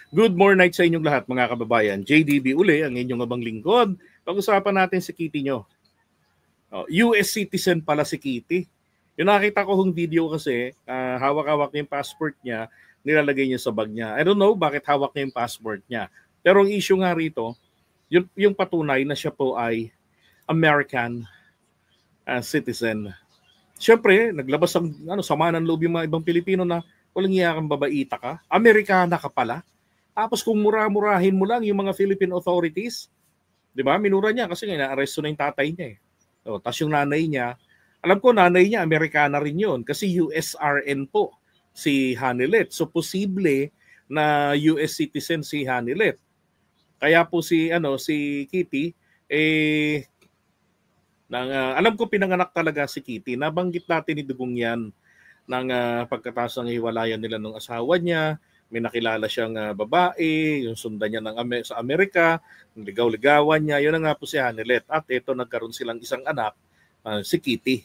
Good morning sa inyong lahat mga kababayan. JDB uli ang inyong abang lingkod. Pag-usapan natin si Kitty nyo. US citizen pala si Kitty. Yung nakita ko hong video kasi, hawak-hawak niya yung passport niya, nilalagay niya sa bag niya. I don't know bakit hawak niya yung passport niya. Pero ang issue nga rito, yung patunay na siya po ay American citizen. Siyempre, naglabas ang sama ng loob yung mga ibang Pilipino na walang iya kang babaita ka. Amerikana ka pala. Tapos kung mura-murahin mo lang yung mga Philippine authorities, di ba? Minura niya kasi na-arresto na yung tatay niya eh. So, tapos yung nanay niya, alam ko nanay niya, Amerikana rin yun kasi USRN po si Hanilet. So posible na US citizen si Hanilet. Kaya po si Kitty alam ko pinanganak talaga si Kitty. Nabanggit natin ni Dugong yan ng pagkatapos ng hiwalayan nila ng asawa niya. May nakilala siyang babae, yung sundan niya sa Amerika, yung ligaw-ligawan niya, yun na nga po si Hanilet. At ito, nagkaroon silang isang anak, si Kitty.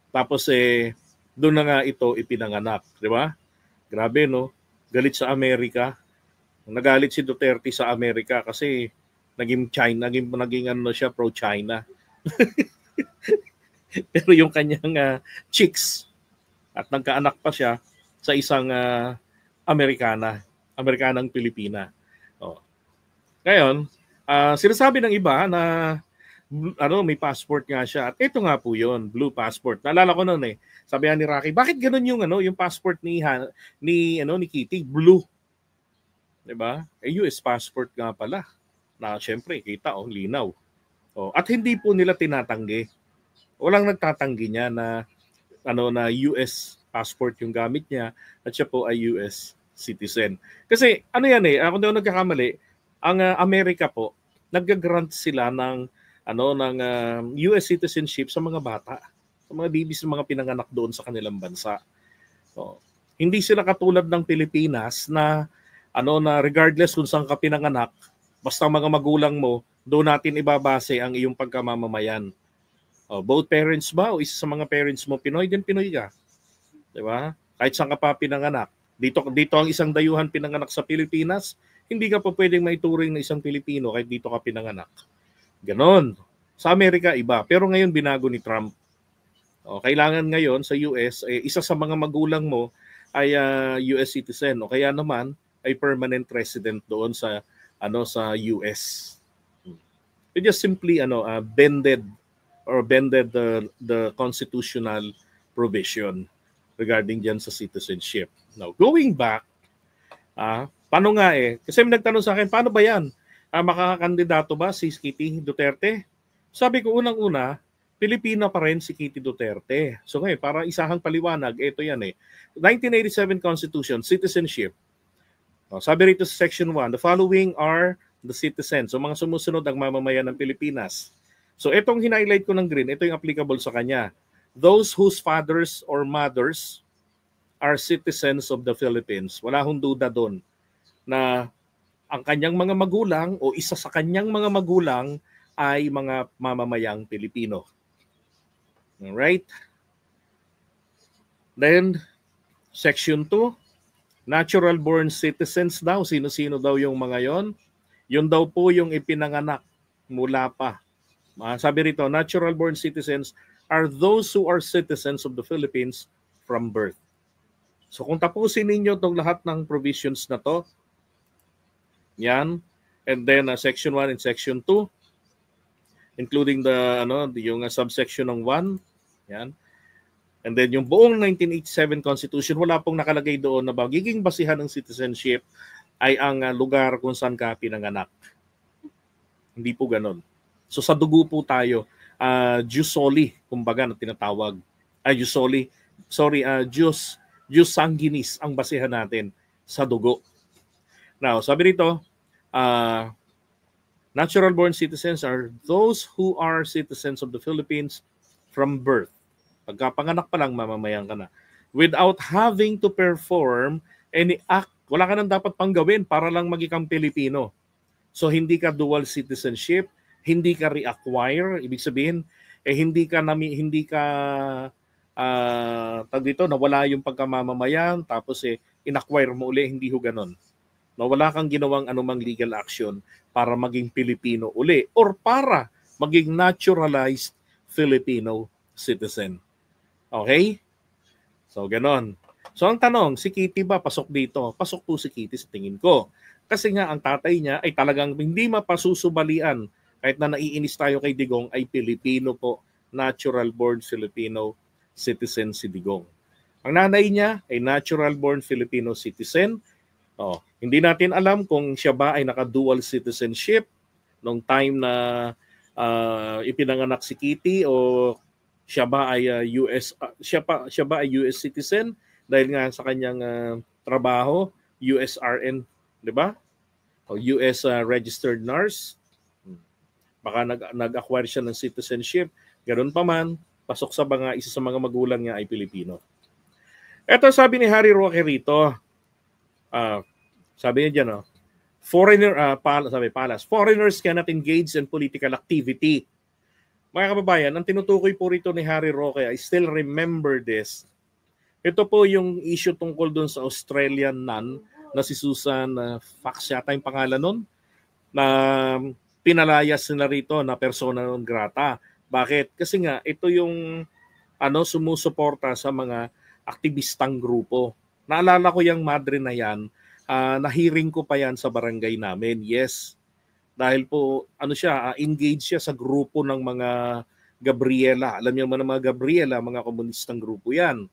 Tapos doon na nga ito ipinanganak, di ba? Grabe, no? Galit sa Amerika. Nagalit si Duterte sa Amerika kasi naging siya pro-China. Pero yung kanyang chicks at nagkaanak pa siya sa isang Amerikanang Pilipina. Ngayon, sinasabi ng iba na may passport nga siya. At ito nga po 'yon, blue passport. Naalala ko noon eh. Sabihan ni Rocky, bakit ganoon yung passport ni Kitty, blue? 'Di ba? US passport nga pala. Na syempre, kita linaw. At hindi po nila tinatanggi. Walang nagtatanggi niya na na US passport yung gamit niya at siya po ay US citizen. Kasi yan kung di ako nagkakamali, ang Amerika po, nag-grant sila ng US citizenship sa mga bata, sa mga babies na mga pinanganak doon sa kanilang bansa. Hindi sila katulad ng Pilipinas na regardless kung saan ka pinanganak, basta mga magulang mo, doon natin ibabase ang iyong pagkamamamayan. Both parents ba o isa sa mga parents mo Pinoy, din Pinoy ka. 'Di ba? Kahit saan ka pa pinanganak. Dito ang isang dayuhan pinanganak sa Pilipinas, hindi ka pa pwedeng maituring na isang Pilipino kahit dito ka pinanganak. Ganon. Sa Amerika iba, pero ngayon binago ni Trump. Kailangan ngayon sa US isa sa mga magulang mo ay US citizen o kaya naman ay permanent resident doon sa US. It just simply bended the constitutional provision regarding dyan sa citizenship. Now, going back, paano nga kasi may nagtanong sa akin, paano ba yan? Makakakandidato ba si Kitty Duterte? Sabi ko, unang-una, Pilipina pa rin si Kitty Duterte. So ngayon, para isahang paliwanag, ito yan 1987 Constitution, citizenship. Sabi rito sa Section 1, the following are the citizens. So mga sumusunod ang mamamayan ng Pilipinas. So itong hinighlight ko ng green, ito yung applicable sa kanya. Those whose fathers or mothers are citizens of the Philippines. Wala hong duda doon na ang kanyang mga magulang o isa sa kanyang mga magulang ay mga mamamayang Pilipino. Alright? Then, Section 2, natural-born citizens daw. Sino-sino daw yung mga yon? Yun daw po yung ipinanganak mula pa. Sabi rito, natural-born citizens are those who are citizens of the Philippines from birth. So kung tapusin ninyo itong lahat ng provisions na to, yan, and then Section 1 and Section 2, including yung subsection ng 1, yan, and then yung buong 1987 Constitution, wala pong nakalagay doon na magiging basihan ng citizenship ay ang lugar kung saan ka pinanganak. Hindi po ganon. So sa dugo po tayo, jus soli, kumbaga na tinatawag. Jus sanguinis ang basihan natin sa dugo. Now, sabi rito, natural-born citizens are those who are citizens of the Philippines from birth. Pagkapanganak pa lang, mamamayan ka na. Without having to perform any act, wala ka nang dapat pang gawin para lang maging Pilipino. So hindi ka dual citizenship, hindi ka reacquire, ibig sabihin hindi ka nawala yung pagkamamamayan tapos inacquire mo uli, hindi ho ganon. na wala kang ginawang anumang legal action para maging Pilipino uli or para maging naturalized Filipino citizen. Okay? So, ganon. So, ang tanong, si Kitty ba pasok dito? Pasok po si Kitty sa tingin ko. Kasi nga, ang tatay niya ay talagang hindi mapasusubalian. Kahit na naiinis tayo kay Digong, ay Pilipino po. Natural-born Filipino citizen si Digong. Ang nanay niya ay natural-born Filipino citizen. Hindi natin alam kung siya ba ay naka-dual citizenship nung time na ipinanganak si Kitty o siya ba ay siya ba ay US citizen dahil nga sa kanyang trabaho, USRN, 'di ba? O US registered nurse. Baka nag-acquire siya ng citizenship. Ganoon pa man, pasok sa isa sa mga magulang niya ay Pilipino. Ito sabi ni Harry Roque rito. Sabi niya diyan, foreigners cannot engage in political activity. Mga kababayan, ang tinutukoy po rito ni Harry Roque, I still remember this. Ito po yung issue tungkol dun sa Australian nun na si Susan Fox yata yung pangalan nun, na pinalayas nila rito na persona non grata. Bakit? Kasi nga, ito yung sumusuporta sa mga aktivistang grupo. Naalala ko yung madre na yan, nahiring ko pa yan sa barangay namin. Yes. Dahil po, engaged siya sa grupo ng mga Gabriela. Alam niyo naman ng mga Gabriela, mga komunistang grupo yan.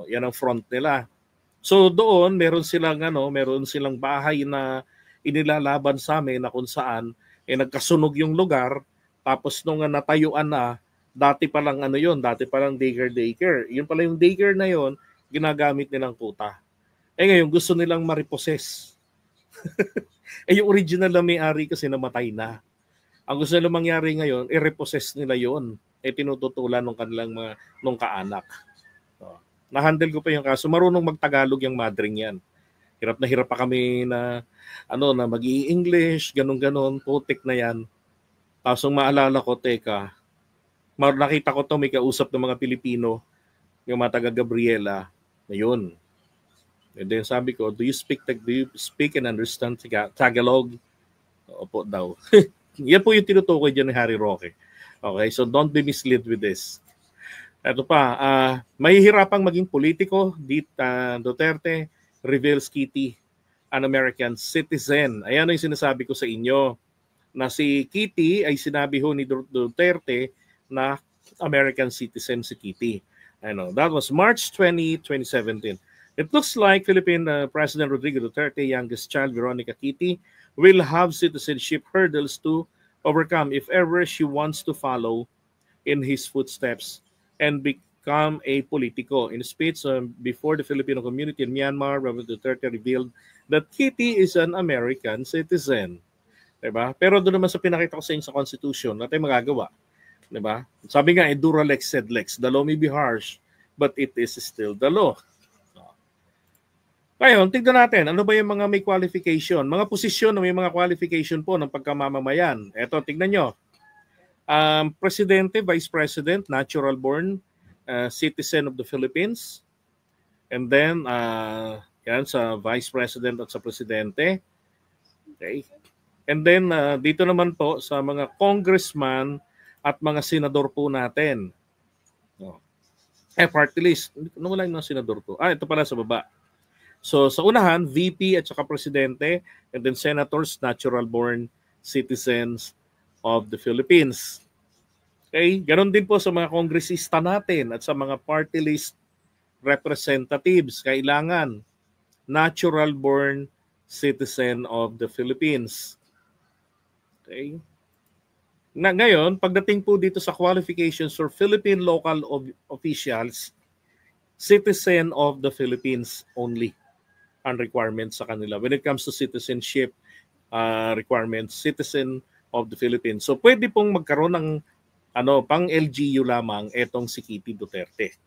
Yan ang front nila. So doon, meron silang bahay na inilalaban sa amin na kung saan nagkasunog yung lugar. Tapos nung natayuan na, dati palang daycare. Yun pala yung daycare na yon, ginagamit nilang kuta. Ngayon, gusto nilang ma-repossess. Yung original na may-ari kasi namatay na. Ang gusto nila mangyari ngayon, i-repossess nila yon. Tinututulan ng kanilang nung kaanak. Na-handle ko pa yung kaso. Marunong magtagalog yung madring yan. Hirap na hirap pa kami na mag-i-English, ganun-ganon, putik na yan. Tapos maalala ko, nakita ko may kausap ng mga Pilipino, yung mga taga Gabriela, na yun. And then sabi ko, do you speak and understand Tagalog? Opo daw. Yan po yung tinutukoy dyan ni Harry Roque. Okay, so don't be misled with this. Ito pa, mahihirapang maging politiko, Duterte reveals Kitty, an American citizen. Ayan yung sinasabi ko sa inyo, na si Kitty ay sinabi ho ni Duterte na American citizen si Kitty. That was March 20, 2017. It looks like Philippine President Rodrigo Duterte, youngest child Veronica Kitty, will have citizenship hurdles to overcome if ever she wants to follow in his footsteps and become a politico. In a speech before the Filipino community in Myanmar, President Duterte revealed that Kitty is an American citizen. Diba? Pero doon naman sa pinakita ko sa inyo sa Constitution, natin magagawa. Diba? Sabi nga, dura lex sed lex. The law may be harsh, but it is still the law. Ngayon, tignan natin, ano ba yung mga may qualification? Mga posisyon na may mga qualification po ng pagkamamamayan. Eto, tignan nyo. Presidente, Vice President, natural-born citizen of the Philippines. And then, yan, sa Vice President at sa Presidente. Okay. And then, dito naman po sa mga congressman at mga senador po natin. Party list. Ano wala yung mga senador ko? Ito pala sa baba. So sa unahan, VP at saka Presidente, and then Senators, natural-born citizens of the Philippines. Okay? Ganon din po sa mga kongresista natin at sa mga party list representatives. Kailangan natural-born citizen of the Philippines. Okay? Ngayon, pagdating po dito sa qualifications for Philippine local officials, citizen of the Philippines only ang requirements sa kanila. When it comes to citizenship requirements, citizen of the Philippines. So pwede pong magkaroon ng pang LGU lamang etong si Kitty Duterte.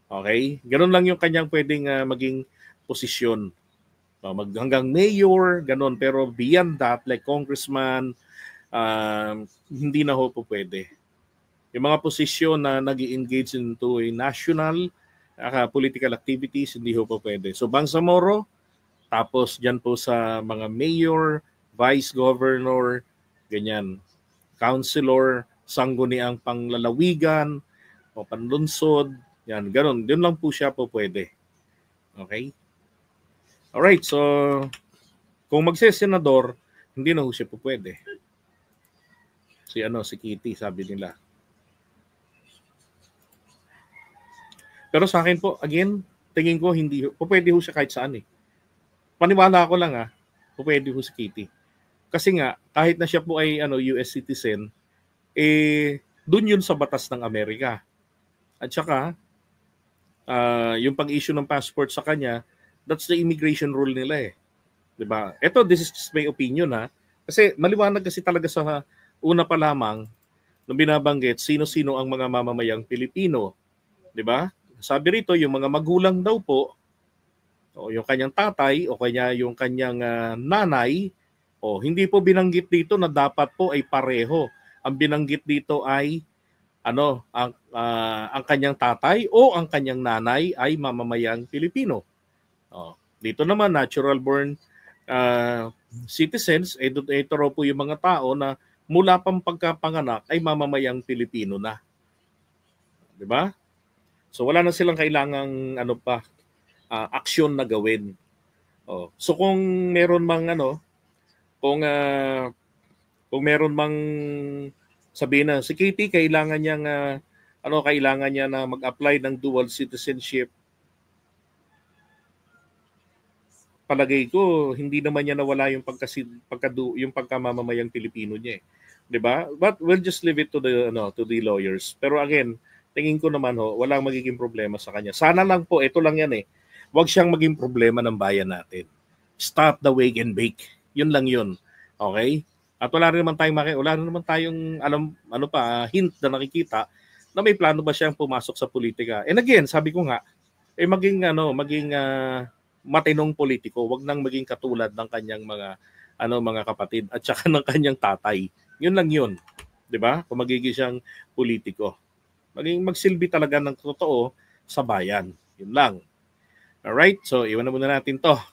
Okay? Ganun lang yung kanyang pwedeng maging posisyon. Hanggang mayor, ganun. Pero beyond that, like congressman, hindi na ho po pwede. Yung mga posisyon na nag-i-engage into a national political activities, hindi ho po pwede. So Bangsamoro, Tapos dyan po sa mga mayor, vice governor, ganyan, councilor, sangguniang panglalawigan, o panlunsod, yan, ganun. Doon lang po siya po pwede. Okay? Alright, so kung magsesenador, hindi na po siya po pwede. Si Kitty, sabi nila. Pero sa akin po, again, tingin ko hindi po pwede ho siya kahit saan eh. Paniwala ko lang po pwede ho si Kitty. Kasi nga, kahit na siya po ay US citizen, doon yun sa batas ng Amerika. At saka, yung pag-issue ng passport sa kanya, that's the immigration rule nila eh. 'Di ba? This is just my opinion Kasi maliwanag kasi talaga sa una pa lamang nung binabanggit sino-sino ang mga mamamayang Pilipino. 'Di ba? Sabi rito yung mga magulang daw po, o yung kanyang tatay, o kanya yung kanyang nanay, hindi po binanggit dito na dapat po ay pareho. Ang binanggit dito ay ang kanyang tatay o ang kanyang nanay ay mamamayang Pilipino. Dito naman natural born citizens, ito raw po yung mga tao na mula pang pagkapanganak ay mamamayang Pilipino na. 'Di ba? So wala na silang kailangang aksyon na gawin. So kung meron mang kung meron mang sabihin na si Kitty kailangan niyang kailangan niya na mag-apply ng dual citizenship. Palagay ko hindi naman niya nawala yung yung pagkamamamayang Pilipino niya eh. 'Di ba? But we'll just leave it to the lawyers. Pero again, tingin ko naman walang magiging problema sa kanya. Sana lang po, ito lang yan eh. Huwag siyang maging problema ng bayan natin. Stop the wake and bake. Yun lang yun. Okay? At wala rin naman tayong hint na nakikita na may plano ba siyang pumasok sa politika. And again, sabi ko nga, maging matinong politiko, wag nang maging katulad ng kanyang mga kapatid at saka ng kanyang tatay. Yun lang yun. 'Di ba? Kung magiging siyang politiko. Magsilbi talaga ng totoo sa bayan. Yun lang. Alright, so iwan na muna natin to.